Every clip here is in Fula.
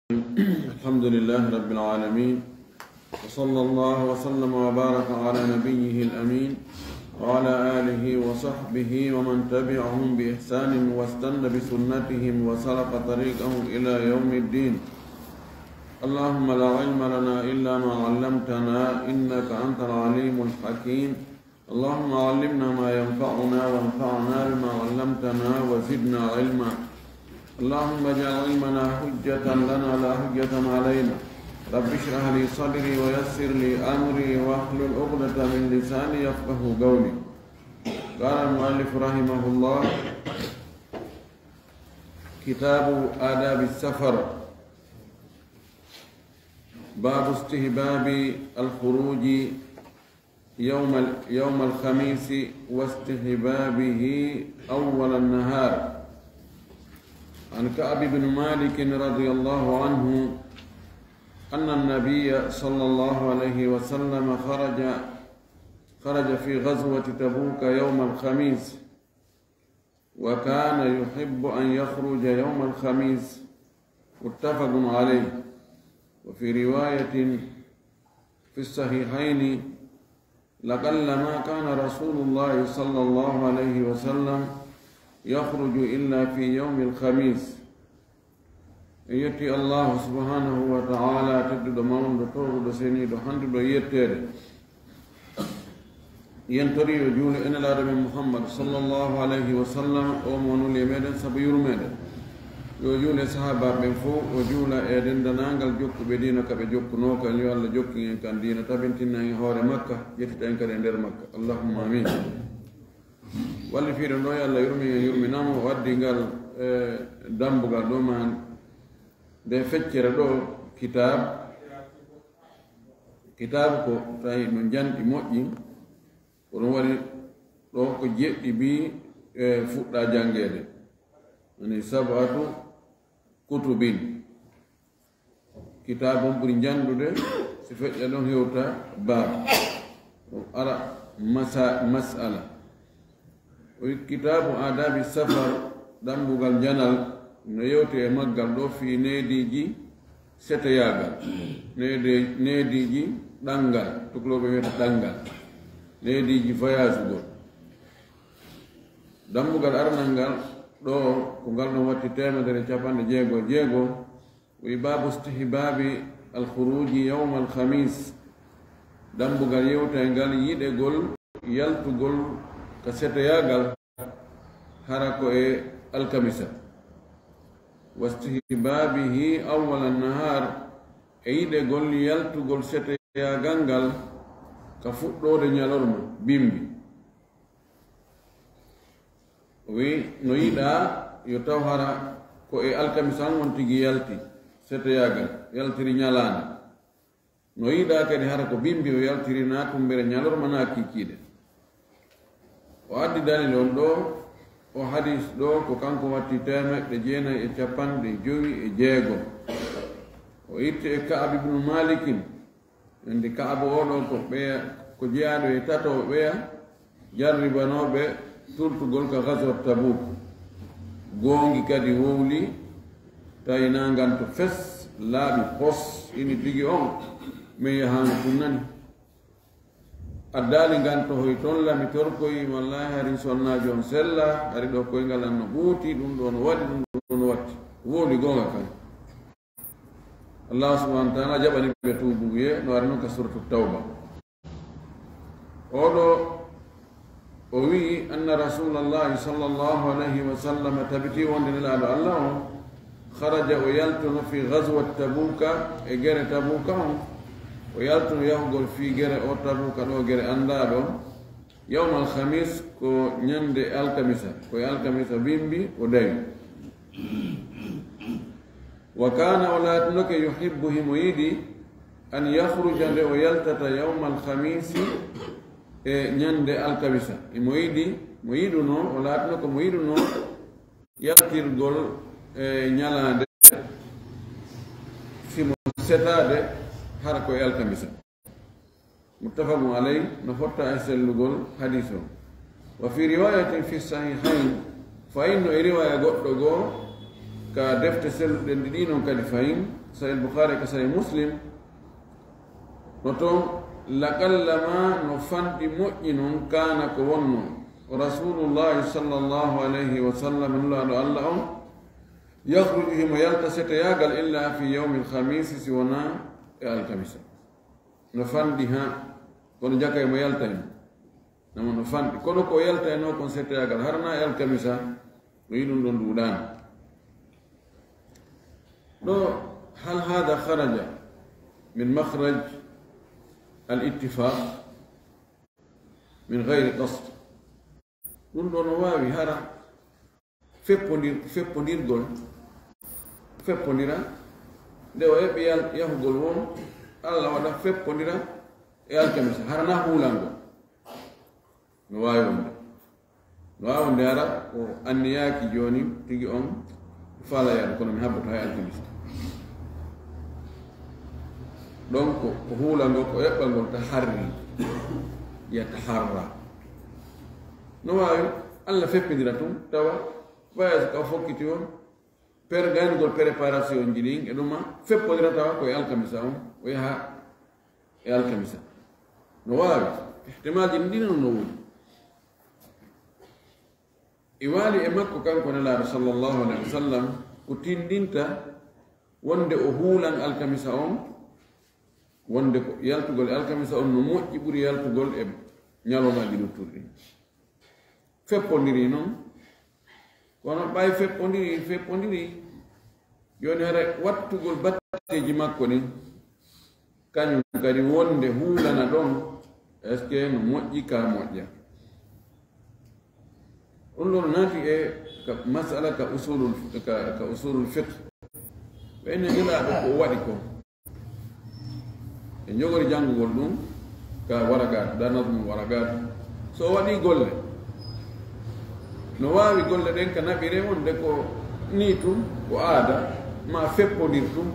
الحمد لله رب العالمين، وصلى الله وسلم وبارك على نبيه الأمين وعلى آله وصحبه ومن تبعهم بإحسان واستنى بسنتهم وسلك طريقهم إلى يوم الدين. اللهم لا علم لنا إلا ما علمتنا إنك أنت العليم الحكيم. اللهم علمنا ما ينفعنا وانفعنا بما علمتنا وزدنا علما. اللهم اجعل علمنا حجة لنا لا حجة علينا. رب اشرح لي صدري ويسر لي أمري واحلل عقدة من لساني يفقه قولي. قال المؤلف رحمه الله: كتاب آداب السفر، باب استحباب الخروج يوم الخميس واستحبابه أول النهار. عن كعب بن مالك رضي الله عنه أن النبي صلى الله عليه وسلم خرج في غزوة تبوك يوم الخميس، وكان يحب أن يخرج يوم الخميس، متفق عليه. وفي رواية في الصحيحين: لقلما كان رسول الله صلى الله عليه وسلم يخرج إلا في يوم الخميس. يتي الله سبحانه وتعالى تدد مون دو سيني دو حند دو يتر ينتري جول إن العرب محمد صلى الله عليه وسلم أو مونو لمدن سبيور مدن يجول صحابة من فوق وجول إدن دنانغال جوك بدينا كبجوك نوكا يوالا جوكين كان دينا تبنتنا يهور مكة يتتين كالندر مكة. اللهم آمين. walli fiiɗo ɗo Allah yurminamo waddi ngal dambugal ɗo man nde feccere ɗo kitab ko tawi no janɗi moƴƴi kono waɗi ɗo ko jeɗɗi bi fuɗɗa jangede ani sabatu kutubin. kitab on ɓuri jandude si feƴƴa ɗon hewta bab ara masala. kitabu adabi safar dambugal janal no yewte e maggal ɗo fi neediji seteyagal neediji ɗangal tukloɓe wiyata ɗangal neediji voyage gol. dambugal arnal ngal ɗo ko ngal ɗon watti 160 wi babu istihbabi alkhuruji yawma alkhamis. dambugal yewte ngal yiɗegol yaltugol ka seteyagal hara ko e alkamisa. wastihbabihi awwala nahar e yiɗegol yaltugol seteyagal ngal ka fuɗɗode ñalorma bimbi. wi no yiɗa yo taw hara ko e alkamisa on tigi yalti seteyagal yaltiri ñalande. no yiɗa kadi hara ko bimbi o yaltiri na tumbere ñalorma na kikiɗe. o addi dalil on ɗo o hadis ɗo ko kanko watti 956. o itti e Ka'ab ibnu Malikin andi Ka'ab oɗo ko ɓeya ko jeyaɗo e tatowo ɓeya jarribanoɓe turtugol ka gaswat Tabuk. gongi kadi wowli tawi na nganto fes laaɓi pos ini tigi on min yahano ɗum nani addali nganto hoy toon lami torkoyi wallahi hari sonnaji on sella hari ɗo koyngal an no ɓuuti ɗum ɗo no waɗi ɗum ɗo no watti wowli gonga kan. Allah subhanahu wa ta'ala jaɓani ɓe tuubu wiye no ari noon ka suratu tawba. oɗo o wii anna rasulallahi sallallahu alayhi wa sallam tabiti wonde nelaɗo Allah o kharaja o yaltuno fi ghazwat tabuka e gere tabuka on o yaltuno yahugol fi gere o tabuka ɗo gere andaɗo yawma alkhamis ko ñande alkamisa koye alkamisa bimbi o dawi. wa kana o laatinoke yuhibbu himo yiɗi an yahruja nde o yaltata yawma alkhamisi e ñande alkamisa. mo yiɗuno o laatino ko mo yiɗuno yaltirgol e ñalande simo setade hara koye alkamisa. muttafaqun alay no fotta e sellugol hadis o. wa fi riwayatin fi sahihain fa inno e riwaya goɗɗo goo كدفت سل للدين كالفهم سي البخاري كسي مسلم نتوم لقلما نفند مؤمن كان كون رسول الله صلى الله عليه وسلم الله يخرجهم ويلتست ياقل إلا في يوم الخميس سونا الخميس نفندها كون جاكا يوم يلتهم نما نفند كونو كو يلتهم نو كون ست ياقل هرنا الخميس ويدون دون دودان هل هذا خرج من مخرج الاتفاق من غير قصد دون واوي هرا فيبونير غول فيبونيرا دو يبيال يهغول وون الله ودا فيبونيرا يال كمس هرنا هولانغو نواي دارا او انياكي جوني تيجي اون فالا يال كون مي حبط هاي الكمس دونك هولانغو كو يبانغو تحري يتحرى نواي الله فيبونيرا توم توا vaya ka fokkitiyon per gani gol préparation jiling eduma feppo dirata ko alkamisa on o yaha e alkamisa no wawi ihtimal dindina no wudi iwali e makko kanko nala sallallahu alaihi wasallam ko tindinta wonde o hulan alkamisa on wonde ko yaltugol alkamisa on no moƴƴi ɓuri yaltugol e ñalomaji ɗutturɗi feppodiri noon kono ɓay feppodiri joni hara wattugol batteji makko ni kañum kadi wonde hulana ɗon est ce que no moƴƴi ka moƴƴa ɗum ɗon naati e masala ka usulul fiqh ɓeyne ñelaɗo ko waɗi ko e jogori janngugol ɗum ka waragat danasmum waragat so waɗi golle no waawi golle ɗen ka naɓire wonde ko ni tum ko aada ma feppodir tum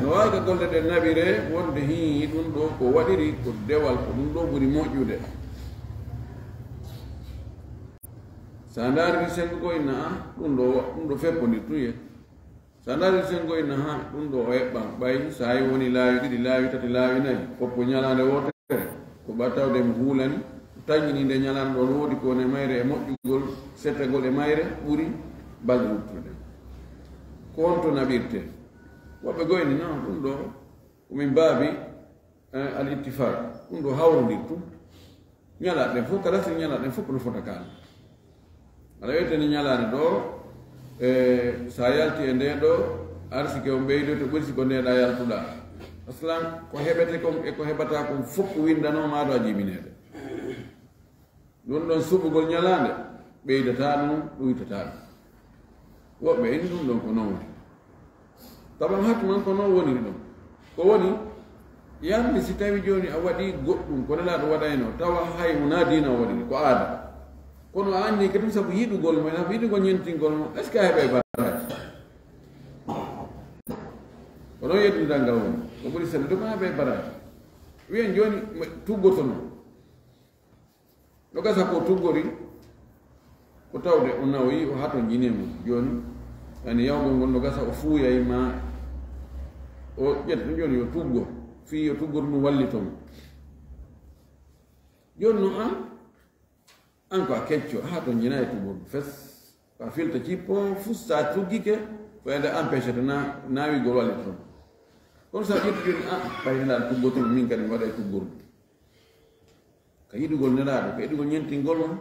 no waawi ka golle ɗen naɓire wonde hii ɗum ɗo ko waɗiri ko dewal ko ɗum ɗo ɓuri moƴƴude sa ndaari sengo inna a ɗum ɗo feppodir tum ye sa ndaari sengo inna ha ɗum ɗo o heɓɓan ɓay sa yi woni laawi ɗiɗi laawi tati laawi nayi foppo ñalande wotere ko ɓattawde mi huulani tañininde ñalan ɗon woodi ko ne mayre e moƴƴugol settagol e mayre ɓuri balɗe wuttude ko on to naɓirte woɓɓe goyni non ɗum ɗo komin baabi al ittifaq ɗum ɗo hawrodir tum ñalaɗen fof kala si ñalaɗen fof kono fota kaala aɗa wiyeteni ñalade ɗo sa yalti e nde ɗo arsike o ɓeydo to ɓursi ko ndeɗa yaltuɗa aslan ko heɓete kom e ko heɓata kom fof ko windanoma ɗo a jibinede ɗum ɗon suɓugol ñalande ɓeydata ɗum ɗuytata ɗum woɓɓe ini ɗum ɗon ko non woni taban hakku man ko non woniri ɗon ko woni yande si tawi joni a waɗi goɗɗum ko nelaɗo waɗayno tawa hay wona dina o waɗiri ko aada kono a anni kadi saabu yiɗugol mo saabu yiɗugol ñentingol mo est ce que a heɓe baraji ko non yeddudal ngal woni ko ɓuri selde ɗo ko heɓe baraji wiyen joni tuggotono no gasa ko tuggori ko tawde o nawoyi o hato jinemo joni yani yawgol ngol no gasa o fuuyay ma o ƴetta joni yo tuggo fi yo tuggor ɗum wallitomo joni no an ko a kecco a hato jina e tuggor fes ko a filta cippo fusta tuggike fo ede empêché to nawigol wallitomo kono sa ƴetti joni ɓay nelaɗo tuggotomo min kadi mi waɗa e tuggor ɗum ka yiɗugol nelaɗo ko yiɗugol ñentingol on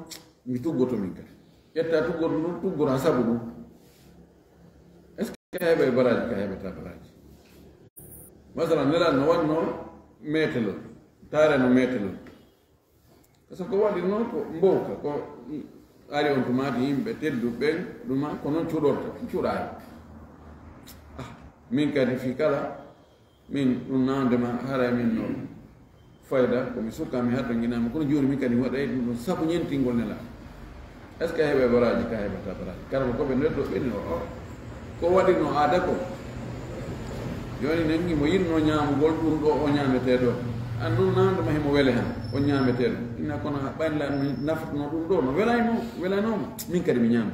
mi tuggoto min kadi ƴetta tuggoto ɗum tuggoro ha sabu ɗum est ce que ka heɓa e baraji ka heɓata baraji masalan nelaɗo no wanno metelol tareno metelol par ce que ko waɗi noon ko mbowka ko ari on tumati yimɓe tedduɓe ɓen ɗuma ko noon cuɗorta cuuɗani min kadi fi kala min ɗum nandema haara min noon fayda komi sukkami hatto ginama kono joni min kadi waɗay ɗum ɗon sabu ñentingol nela est ce que heɓe baraji ka heɓata baraji kala koɓe neddo ɓenni o ko waɗino aada ko joni nangi mo yinno ñamugol ɗum ɗo o ñamete ɗo an noon nandema hemo weele han o ñamete ɗo inna kono ɓayla mi naftuno ɗum ɗo no welanoma min kadi mi ñama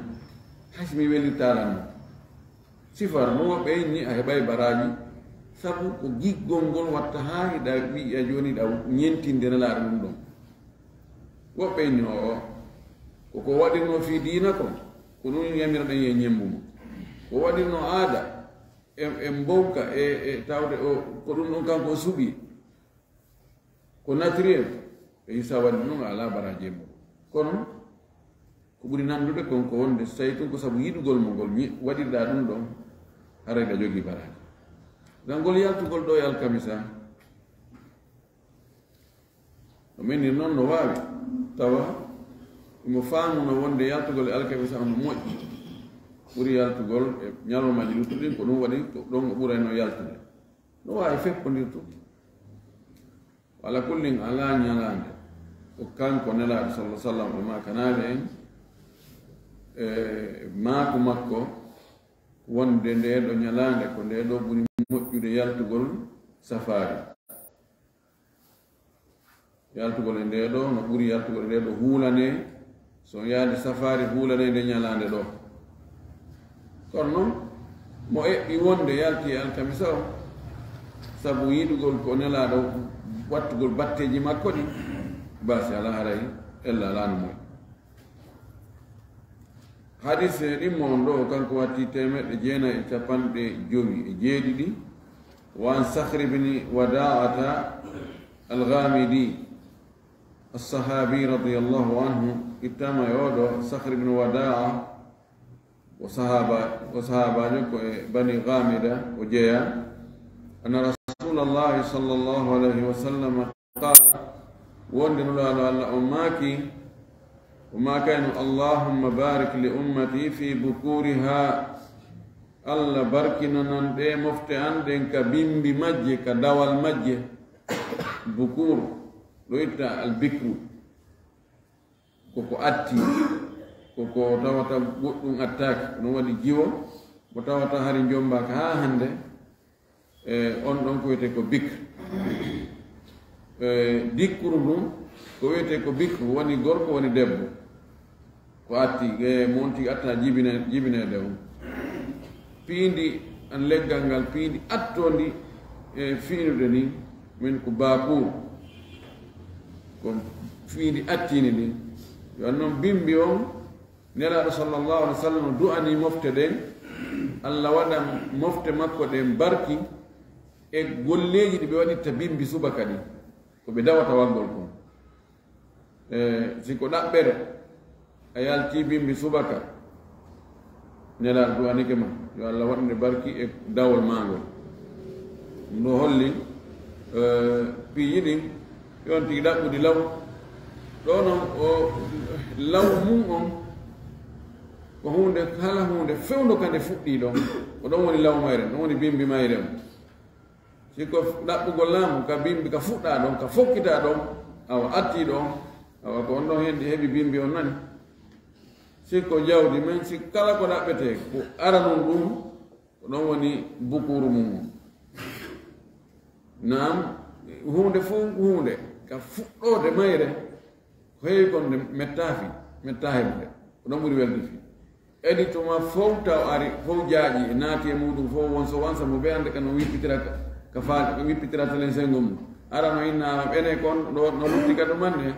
haysi mi welirtalanno sifar no ɓeyni a heɓay baraji sabu ko giggol ngol watta ha hiɗa wiya joni ɗa ñentindena laare ɗum ɗon woɓɓeyni o koko waɗirno fi diina ko ɗum yamira ɗen ye ñembumo ko waɗirno aada e mbowka e tawde o ko ɗum ɗon kanko suɓi ko naturel e hisa waɗi ɗum ala baraji e mum kono ko ɓuri nandude kon ko wonde so tawi tun ko sabu yiɗugol mo ngol waɗirɗa ɗum ɗon harayɗa jogii baraji gam ngol yaltugol ɗo e alkamisa o menir noon no waawi tawa imo faamuno wonde yaltugol e alkamisa ono moƴƴi ɓuri yaltugol e ñalowmaji luttuɗin ko ɗum waɗi ɗon o ɓurayno yaltude no waawi feppondirtu wala kullin ala ñalande ko kanko nelaaɗo sallah sallam o makanaade en e maako makko wonde nde ɗo ñalande ko nde ɗo ɓuri moƴƴude yaltugol safari yaltugol e nde ɗo no ɓuri yaltugol e nde ɗo huulane so yaade safari huulane nde ñalande ɗo kono noon mo eɓɓi wonde yalti e alkamisa o sabu yiɗugol ko nelaaɗo wattugol batteji makko ɗi basi ala haray ella alaano moy hadise ɗimmo on ɗo kanko watti 950 وعن صخر بن وداعة الغامدي الصحابي رضي الله عنه اتما يودو صخر بن وداعة وصحابة بني غامدة وجيا أن رسول الله صلى الله عليه وسلم قال وندن على أماكي وما كان اللهم بارك لأمتي في بكورها الله باركنا نندي مفتي عندن كبيمبي مجي كدوال مجي بكور لويتا البكر كوكو أتي كوكو تاوتا غوتون أتاك نوالي جيو وتاوتا هاري جومباك ها هنده on ɗon ko wiyete ko bikre dikkuru ɗum ko wiyete ko bikre woni gorko woni debbo ko atti monti atta jibine dew piindi an leggal ngal piindi attondi e fiinude ni min ko bakour ko fiindi attini ni yo noon bimbi on nelaɗo sallllahu alih w sallam du'ani mofte ɗen allah waɗan mofte makko ɗen barki e golleji ɗi ɓe waɗitta bimbi subaka ɗi ko ɓe dawata waggol kon siko ɗaɓɓere a yalti bimbi subaka nelaɗo duwanike ma yo allah waɗnde barki e dawol magol ɗum ɗo holli piiji ɗin yon tigi ɗaɓɓude law ɗo noon o law mum on ko hunde kala hunde fewndo kande fuɗɗi ɗon ko ɗon woni law mayre ɗon woni bimbi mayre o siko ɗaɓɓugol laamu ka bimbi ka fuɗɗa ɗon ka fokkita ɗon awa atti ɗon awa ko on ɗon hen heɓi bimbi on nani sikko jawdi men si kala ko ɗaɓɓete ko aranon ɗum ko ɗon woni bukuru mum nam hunde fof hunde ka fuɗɗode mayre ko heewi konde metta heɓde ko ɗon ɓuri welde fi edi toma fof taw ari fof jaaƴi e naati e muɗum fof won so wansa mo ɓe hande ka no wippitira ka faati ko wippitira telen sengol mum ara no innama ɓene kon ɗo no lutti ka ɗumanne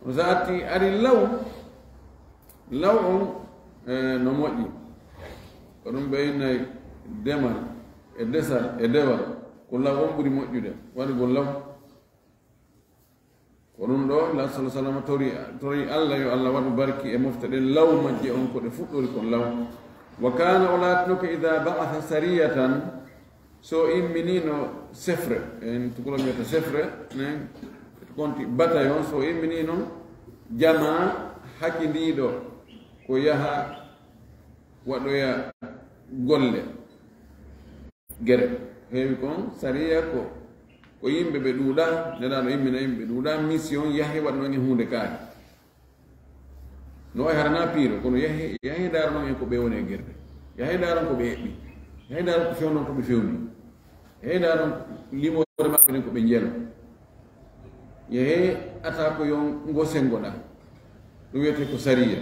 no sa atti ari law on no moƴƴi ko ɗum ɓe innayi demal e desal e dewal ko law on ɓuri moƴƴude waɗugol law ko ɗum ɗo la sala sallam tori allah yo allah waɗu barki e mofte ɗen law majje on ko ɗe fuɗɗori kon law wa kana o laatinoke ida ba'atha sariyatan so imminino sefre en tukulol wiyata sefre nen konti bataillon so imminino jama hakkidiɗo ko yaha waɗoya golle gere heewi kon sariya ko yimɓe ɓe ɗuuɗa neɗaɗo immina yimɓe ɗuuɗa mission yahi waɗnoen e hunde kaari no way harana piiro kono yahi daaro noon en ko ɓe woni e guerde yahi daaron ko ɓe heɓɓi yahi daaron ko fewnon ko ɓe fewni yahi daaron limore maɓɓe nen ko ɓe jeelo yehe ata ko yo ngo sengoɗa ɗum wiyete ko sariya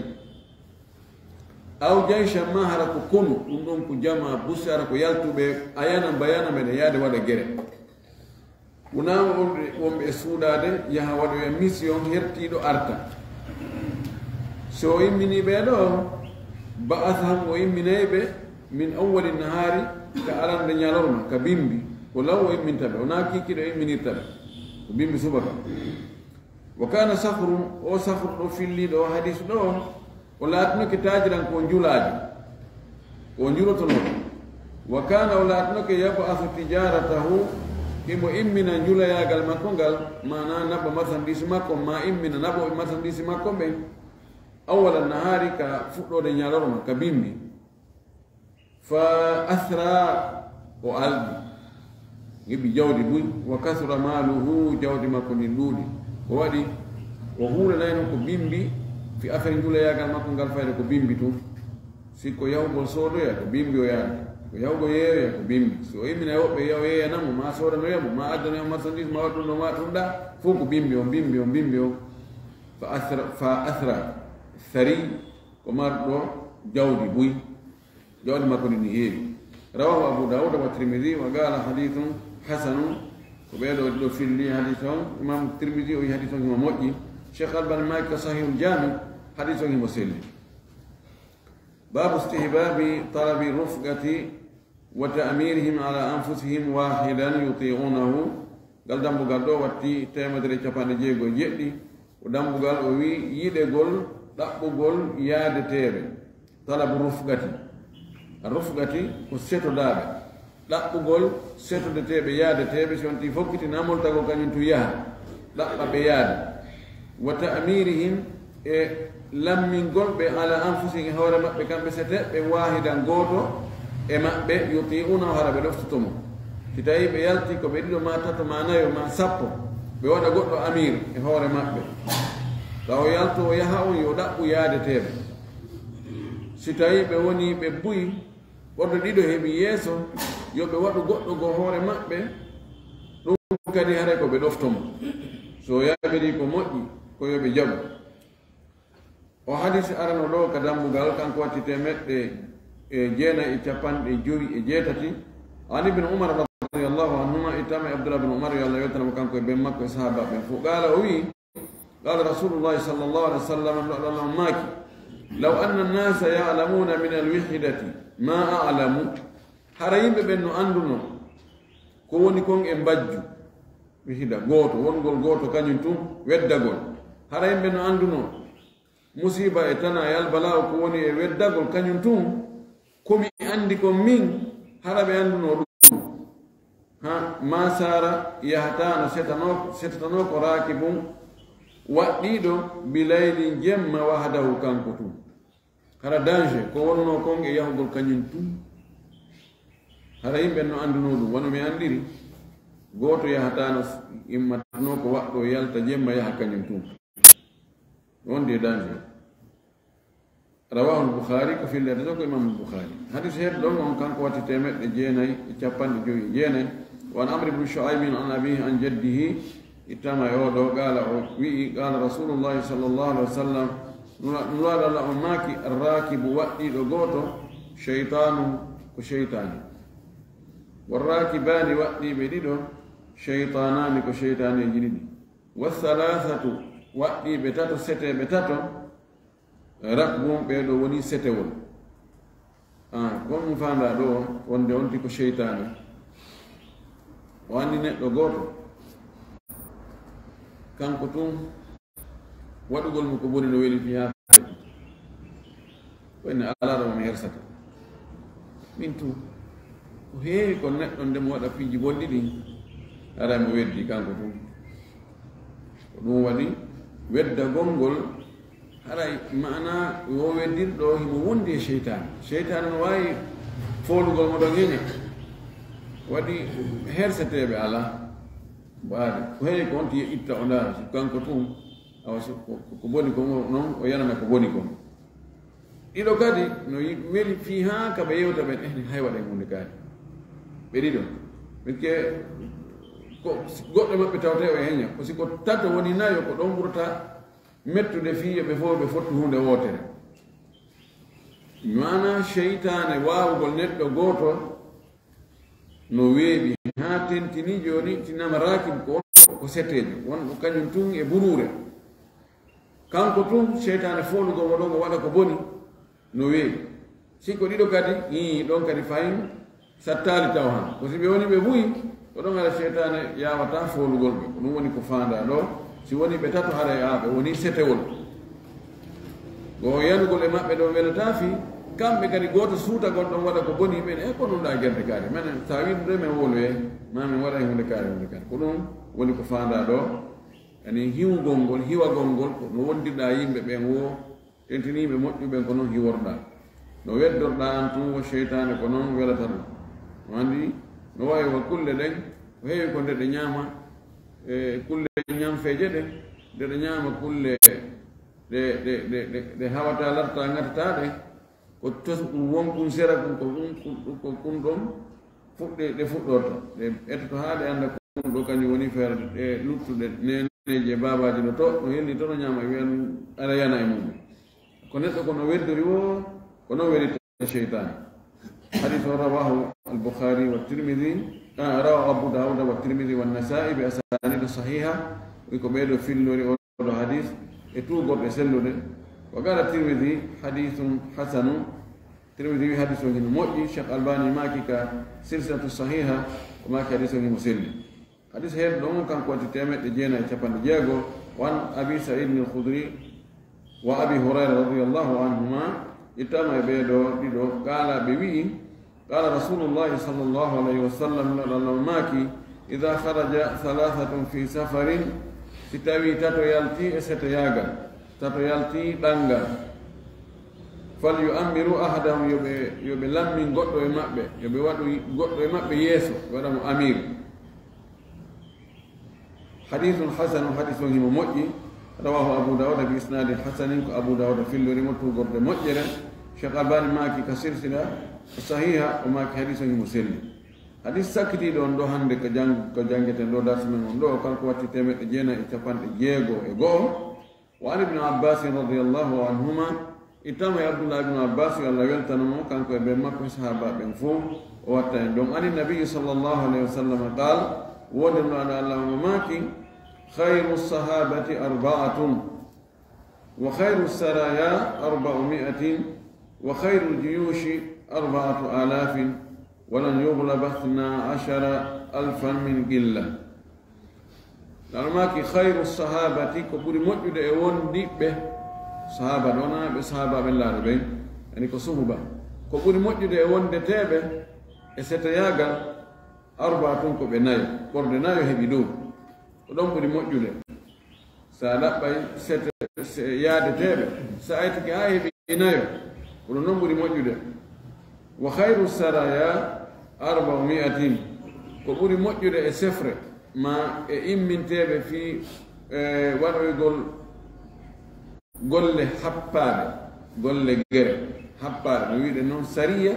aw jayshan ma hara ko konu ɗum ɗon ko jama busse ara ko yaltuɓe ayana bayana men yaade waɗa gere wonama wonɓe suudade yaha waɗoya mission hertiɗo arta so immini ɓeɗo ba'athahum o imminayɓe min awwali nahari ka arande ñalorma ka bimbi ko law o immintaɓe wona kikiɗo imminirtaɓe ko bimbi subaka wa kana sahru o sahru ɗo filliɗo o hadis ɗo o laatinoke tajiran ko njulaade o njurotonoɗo wa kana o laatinoke yab'athu tijaratahu imo immina njulayagal makko ngal mana naɓa marchandise makko ma immina naɓoɓe marchandise makko ɓe awala nahari ka fuɗɗode ñalorma ka bimbi fa athra o alɗi yiɓi jawdi buy wa kasura maluhu jawdi makko ndin ɗuuɗi o waɗi o huuranayno ko bimbi fi affaire njulayagal makko ngal fayde ko bimbi tun sikko yahugol soodoya ko bimbi o yaade ko yahugo yeeyoya ko bimbi so o immina woɓɓe yaw yeeyanamo ma soodanoyamo ma addanoyamo marchandise ma waɗɗum ɗo ma ɗumɗa fof ko bimbi on bimbi on bimbi o fa athra sari ko marɗo jawdi buy jawdi makko ndi ni heewi rawahu abu daoud wa tirmidi wa qala hadithun hasanun ko ɓeeɗo ɗo filli hadith on imam tirmidi o yi hadith on himo moƴƴi cheikh albani maki ka sahihul jami hadith on himo selli babu istihbabi talabi rufqati wa ta'mirihim ala anfusihim wahidan yuti'unahu gal dambugal ɗo watti temedere capanɗe jeegoye jeɗɗi o dambugal o wi yiɗegol ɗaɓɓugol yaadeteɓe talabu rufgati rufgati ko setodaɓe ɗaɓɓugol setodeteɓe yaadeteɓe si wonti fokkitinamol tago kañum tu yaha ɗaɓɓaɓe yaade wa ta'mirihim e lammingol ɓe ala anfusihim e hoore maɓɓe kamɓe seteɓe wahidan gooto e maɓɓe yuti'una hara ɓe ɗoftotomo si tawi ɓe yalti ko ɓe ɗiɗo ma tato ma nayo ma sappo ɓe waɗa goɗɗo amir e hoore maɓɓe taw o yalto o yaha on yo ɗaɓɓu yaadeteɓe si tawi ɓe woni ɓe buyi ɓorɗo ɗiɗo heɓi yeeso yo ɓe waɗu goɗɗo go hoore maɓɓe ɗum kadi haray ko ɓe ɗoftomo so yaɓiri ko moƴƴi ko yo ɓe jaɓu o hadis arano ɗo ka dambugal kanko watti temeɗɗe e jeenayi e capanɗe joyi e jeetati an ibne umar radiallahu anhuma ittama abdoulah bne umar yo allah yettanamo kanko e ɓen makko e sahaba ɓen fof qala o wi qala rasulullahi sallllahu alih wa sallam ɗoɗonon maaki law anna annasa yalamuna min alwihidati ma alamu hara yimɓe ɓen no annduno ko woni kon e mbajju wihida gooto wongol gooto kañum tun weddagol hara yimɓe no annduno musiba e tana e albalaw ko woni e weddagol kañum tun komi andi kon min hara ɓe annduno ɗum ha ma sara yahatano setatano ko rakibum waɗɗiɗo bilayli jemma wahdahu kanko tun hara danger ko wonno kon e yahugol kañum tun hara yimɓe no annduno ɗum wono mi anndiri gooto yahatano immatano ko waɗɗo yalta jemma yaha kañum tun wonde e danger rawahu lboukhari ko fillede to ko imam lboukhari hadis heeɗo ɗon on kanko watti temeɗɗe jeenayi e capanɗe joyi jeenayi wan amri bnu shoaibin an abihi an jaddihi ittama e oɗo qala o wi'i qala rasulullahi sallllahu alih wa sallam nulaɗo allah on maaki arrakibu waɗɗiɗo gooto cheytanu ko cheytani warrakibani waɗɗiɓe ɗiɗo cheytanani ko cheytaneji ɗiɗi wathalathatu waɗɗiɓe tato seteɓe tato rakbum ɓeɗo woni setewol comme fanda ɗo wonde wonti ko cheytane o andi neɗɗo gooto kanko tun waɗugol mo ko boni no weliti ha wayne alaɗo mi hersata min tu ko heewi ko neɗɗo ndemo waɗa piiji bonɗi ɗin ara mo weddi kanko tun ko ɗum waɗi weddagol ngol haray mana yo weddirɗo himo wondi e cheytane cheytane no wawi folugol mo ɗo ŋeña waɗi herseteɓe ala mbaade ko heewi ko wonti itta o ndaara so kanko tun awa ko boni ko noon o yanana ko boni kon ɗiɗo kadi no weli fii ha ka ɓe yewta ɓen ehni hay waɗa hunde kaari ɓe ɗiɗo ɓenke ko goɗɗo maɓɓe tawte o heña ko siko tato woni nayo ko ɗon ɓurata mettude fii ɓe fof ɓe fottu hunde wootere mana sheytane waawugol neɗɗo gooto no weeɓi haa tentini jooni tinama rakib ko settejo wonɗo kañum tun e burure kanko tun sheytane foolugol waɗogo waɗa ko boni no weeɓi sikko ɗiɗo kadi ɗon kadi fayin sattali taw han ko si ɓe woni ɓe ɓuyi ko ɗon haɗa sheytane yawata foolugol ɓe ko ɗum woni ko fanda ɗo si woni ɓe tato haɗa yaaɓe woni setewol go yanugol e maɓɓe ɗo welata fi kamɓe kadi gooto suuta gonɗon waɗa ko boni ɓen e ko ɗum ɗa gerde kaari minen sa wi ɗum ɗo min woloye mamin waɗa hunde kaari ko ɗum woni ko fanda ɗo ani hiwgol ngol hiwagol ngol no wondirɗa yimɓe ɓen wo tentiniɓe moƴƴuɓen ko noon hiworɗa no weddorɗa an tun wo sheytane ko noon welata ɗum no andi no wawi wo kulle ɗen ko heewi ko nde ɗe ñaama kulle ñamfeje ɗe nde ɗe ñaama kulle ɗe hawata larta gatata ɗe ko wonkun sera kun ko kun ɗon fuɗɗe ɗe fuɗɗorta ɗe ettoto haa ɗe annda kun ɗo kañum woni feere ɗe luttuɗe neneji e babaji no to no helli to no ñaama wiyan ara yana e mum ko neɗɗo kono weddori wo ko noon welita sheytane hadith o rawahu al-Bukhari wa Tirmidhi rawahu Abu Dawud wa Tirmidhi wa Nasa'i bi asanid sahiha ko ɓeeɗo fillori oɗo hadith e tuugorɓe sellude wa qala Tirmidhi hadithun hasanu Tirmidhi wi hadith o hino moƴƴi Cheikh Albani maki ka silsilatu sahiha o maki hadith o himo selli hadith heeɗo ɗon kanko watti 996 wan Abi Sa'id al-Khudri wa Abi Hurayra radiyallahu anhuma itama e ɓeeɗo ɗiɗo qaala ɓe wi'i qala rasulullahi sallllahu alayhi wa sallam laɗallah maki ida haraja thalathatun fi safarin si tawi tato yalti e seto yagal tato yalti ɗangal fal yu'ammiru ahadahum yoɓe lammin goɗɗo e maɓɓe yoɓe waɗu goɗɗo e maɓɓe yeeso waɗamo amir hadithun hasanu hadith o himo moƴƴi rawahu Abu Dawud bi isnadin hasanin ko Abu Dawud fillorimo tugorde moƴƴere Cheikh Albani maki ka silsila sahiha o maki hadith o himo selli hadith sakkitiɗo on ɗo hannde ko jangeten ɗo darsumen on ɗo kanko watti 950 wa an ibn Abbas radiyallahu anhuma itama e Abdullah ibn Abbas yo Allah weltanamo kanko e ɓen makko e sahaba ɓen fof o watta en ɗon ani nabiyu sallllahu alayhi wa sallam qal wonirno aɗa allahuma maki خير الصحابة 4 وخير السرايا 400 وخير الجيوش 4000 ولن يغلب 12,000 من قلة لأنك خير الصحابة كبري موجود ايوان ديبه صحابة دونا بصحابة من العربين يعني كصحبة كبري موجود ايوان دتابه استياغا 4 كبنايو كوردنايو هبيدو ɗon ɓuri moƴƴude sa laɓɓay yaade teeɓe sa aytike ha heɓi nayo kono noon ɓuri moƴƴude wa hayru saraya 400 ko ɓuri moƴƴude e sefre ma e imminteɓe fi waɗoygol golle happaɗe golle gere happaɗe no wiɗe noon sariya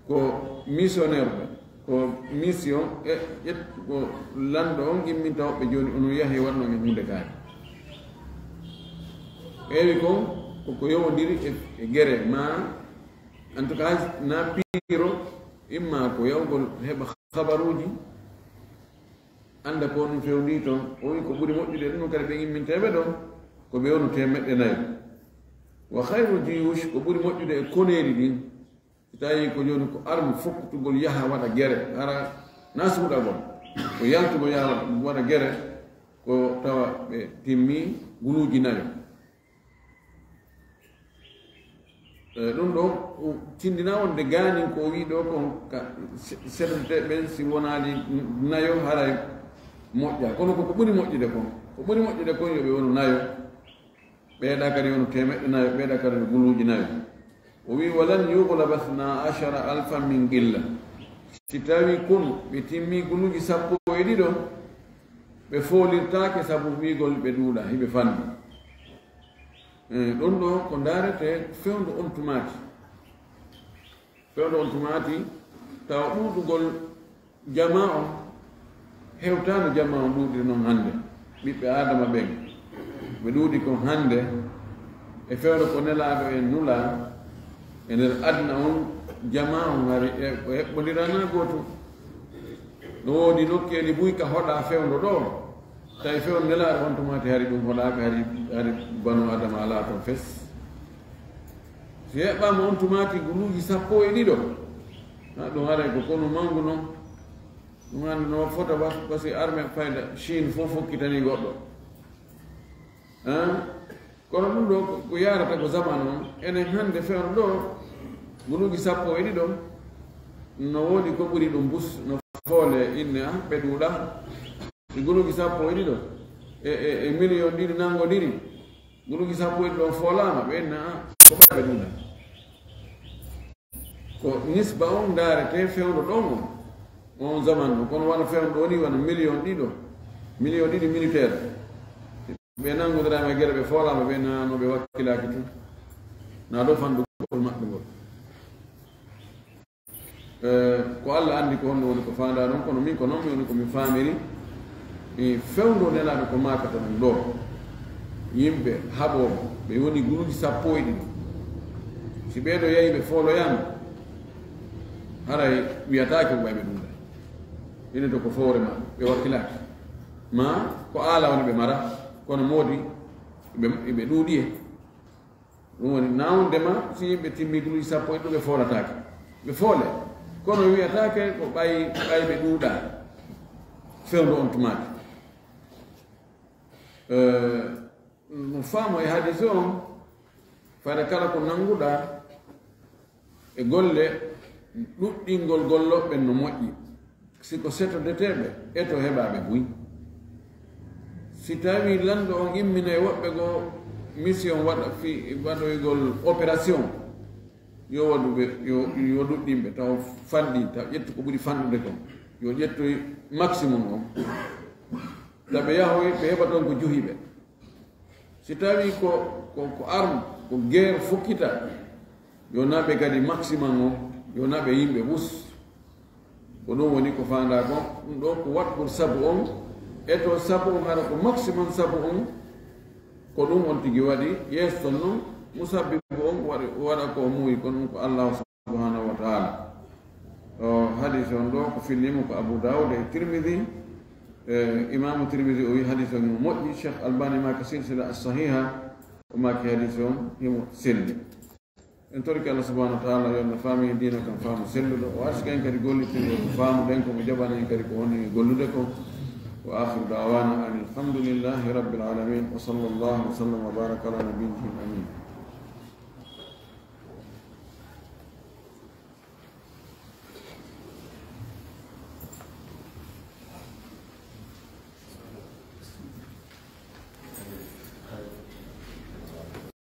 ko missionnaire ɓe ko mission ko lanɗo on imminta hoɓɓe joni ono yahi wanno e hunde kaari ɓeewi ko koko yowodiri e gere ma en tout cas na piiro imma ko yawgol heɓa habaruji anda ko ɗum fewndi toon o wi ko ɓuri moƴƴude ɗum kadi ɓe imminteɓe ɗon ko ɓe wonu 400 wa hayru jiyush ko ɓuri moƴƴude e koneeri ɗin tawi ko joni ko arme fokkutugol yaha waɗa gere ara na suuɗagol ko yaltugo yaha waɗa gere ko tawa ɓe timmi guluuji nayo ɗum ɗo tindina wonde ganin ko wi ɗo kon seɗete ɓen si wonaali nayo haray moƴƴa kono koko ɓuri moƴƴude kon ko ɓuri moƴƴude kon yoɓe wonu nayo ɓeeɗa kadi wonu 100 nayo ɓeeɗa kadi no guluuji nayo o wi walan yuglaba 12,000 min qilla si tawi kun ɓe timmi guluuji 12 ɓe foolirtaake sabu wiigol ɓe duuɗa hiɓe fanndi ɗum ɗo ko ndaarete fewndu on tumaati tawa ɗuuɗugol jama on hewtaano jama on ɗuuɗiri noon hannde ɓiɓɓe adama ɓen ɓe ɗuuɗi kon hannde e fewɗo ko nelaɗo en nula e nder adna on jama on hari o heɓɓodirana goto no woodi nokkeeli buy ka hoɗa fewdo ɗo tawi fewdo nelaɗo on tumati hari ɗum hoɗaka hari banu adama ala toon fes si heɓɓama on tumati guluuji 12 ɗum haray ko kono mangu noon ɗum hande no fota basi arme fayda chine fof fokkitani goɗɗo kono ɗum ɗo ko yarata ko zaman on enen hande fewno ɗo guluuji 12 no woodi ko ɓuri ɗum bus no foole inne ɓe ɗuuɗa e guluuji 12 e million ɗiɗi nangodiri guluuji 12 ɗon foolama ɓe inne ko ɓe ɗuuɗa ko nisba on daarete fewno ɗon on zaman ɗo kono wona fewno ɗo ni wona million ɗiɗi militaire ɓe nangodirama gueɗe ɓe foolama ɓe nanoɓe wakkilaki tun na ɗo fandugol maɓɓe ngol ko Allah andi ko honno woni ko fanda ɗon kono min ko noon mi woni komin famiri fewndo nelaɓe ko makata ɗum ɗo yimɓe haɓoɓe ɓe woni guluuji 12 si ɓeɗo yeehi ɓe fooloyama haray wiyatake ko ɓayɓe ɗumɗa ine to ko fowre ma ɓe wakkilaki ma ko aala woni ɓe mara kono moodi ɓe ɗuuɗi e ɗum woni nawdema si yimɓe timmi guluuji 12 ɓe foolatake ɓe foole kono wiyatake ko ɓayɓe ɗuuɗa fewndo on tumaki no faamo e hadise on fayda kala ko nanguɗa e golle ɗuɗɗingol golloɓɓen no moƴƴi siko setodeteɓe e to heɓaɓe buy si tawi lanɗo on immina e woɓɓe goo mission waɗoygol opération yo waɗuɓe yo ɗuɗɗinɓe taw fanɗi taw ƴettu ko ɓuri fanɗude kon yo ƴettoy maximum on taɓe yahoy ɓe heɓa toon ko juhiɓe si tawi ko arme ko guerre fokkita yo naɓe kadi maximum o yo naɓe yimɓe wus ko ɗum woni ko fanda kon ɗum ɗo ko waɗgol sabu on e to sabu on hara ko maximum sabu on ko ɗum on tigi waɗi yeeston noon musabbibu on waɗa ko muuyi ko ɗum ko allahu subhanahu wa taala o hadise on ɗo ko fillima ko Abu Dawud e Tirmidhi imamu Tirmidhi o wi hadise on himo moƴƴi Cheikh Albani maki silsila as-sahiha o maki hadise on himo selli en torki Allah subhanahu wa taala yo no faami dina kam faamu selluɗo o arsika en kadi gollitinde ko faamu ɗen komo jaɓani en kadi ko woni gollude ko wa akhiru da'wana an alhamdulillahi rabbil alamin wa sallallahu wa sallam wa baraka ala nabiyyihi amin